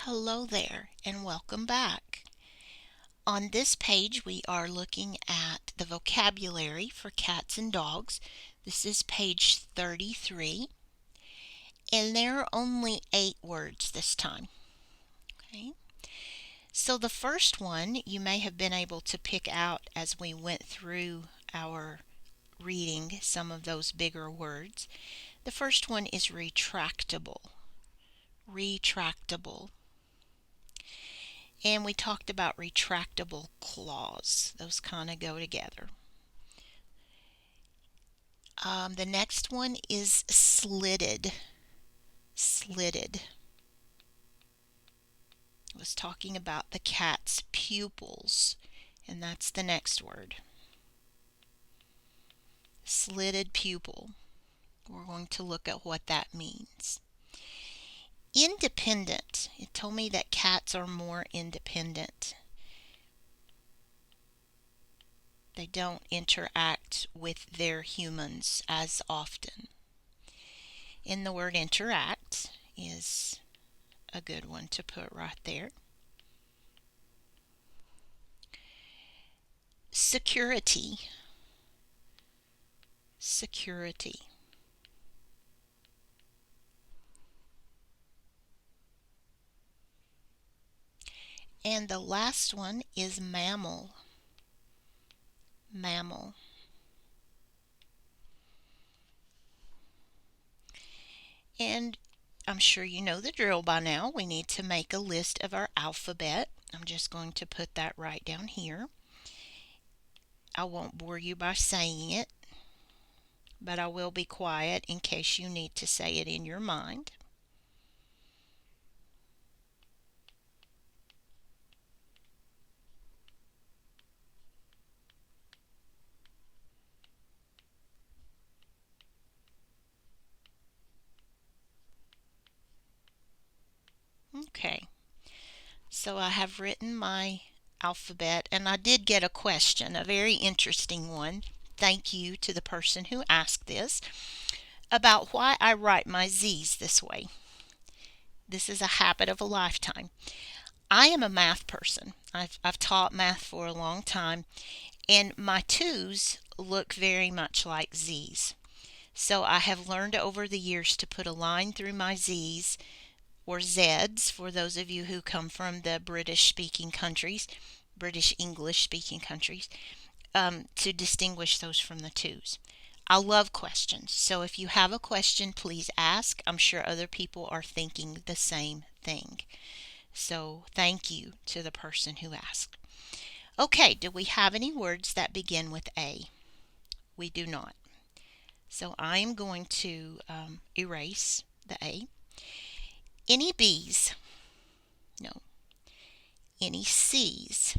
Hello there and welcome back. On this page we are looking at the vocabulary for cats and dogs. This is page 33 and there are only 8 words this time. Okay. So the first one you may have been able to pick out as we went through our reading some of those bigger words. The first one is retractable. Retractable. And we talked about retractable claws. Those kind of go together. The next one is slitted. Slitted. I was talking about the cat's pupils, and that's the next word. Slitted pupil. We're going to look at what that means. Independent. It told me that cats are more independent. They don't interact with their humans as often. And the word interact is a good one to put right there. Security. Security. And the last one is mammal. Mammal. And I'm sure you know the drill by now. We need to make a list of our alphabet. I'm just going to put that right down here. I won't bore you by saying it, but I will be quiet in case you need to say it in your mind. Okay, so I have written my alphabet and I did get a question, a very interesting one. Thank you to the person who asked this about why I write my Z's this way. This is a habit of a lifetime. I am a math person. I've taught math for a long time and my 2's look very much like Z's. So I have learned over the years to put a line through my Z's or Z's for those of you who come from the British speaking countries, British English speaking countries, to distinguish those from the 2's. I love questions, so if you have a question, please ask. I'm sure other people are thinking the same thing. So thank you to the person who asked. Okay, do we have any words that begin with A? We do not. So I'm going to erase the A. Any B's? No. Any C's?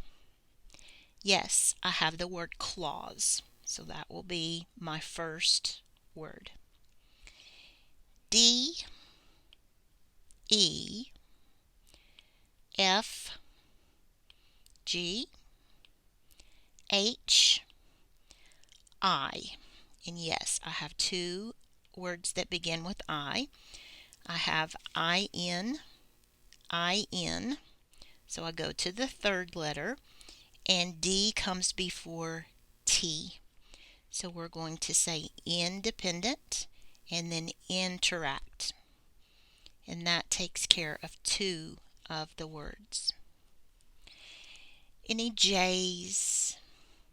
Yes, I have the word claws. So that will be my first word. D, E, F, G, H, I. And yes, I have 2 words that begin with I. I have IN, IN. So I go to the 3rd letter and D comes before T. So we're going to say independent and then interact. And that takes care of 2 of the words. Any J's?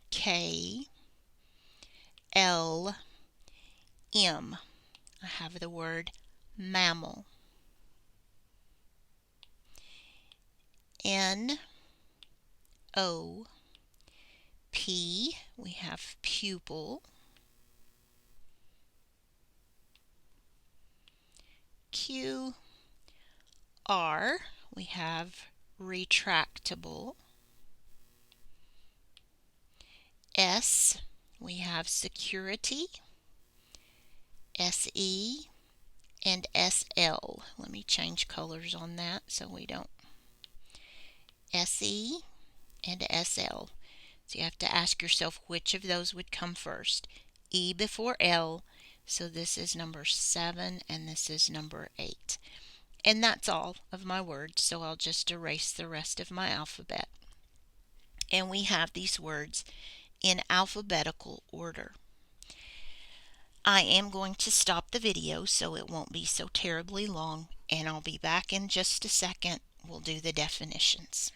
K, L, M. I have the word mammal. N, O, P, we have pupil. Q, R, we have retractable. S, we have security. SE and SL. Let me change colors on that so we don't. SE and SL. So you have to ask yourself which of those would come first. E before L, so this is number 7 and this is number 8. And that's all of my words, so I'll just erase the rest of my alphabet. And we have these words in alphabetical order. I am going to stop the video so it won't be so terribly long, and I'll be back in just a second. We'll do the definitions.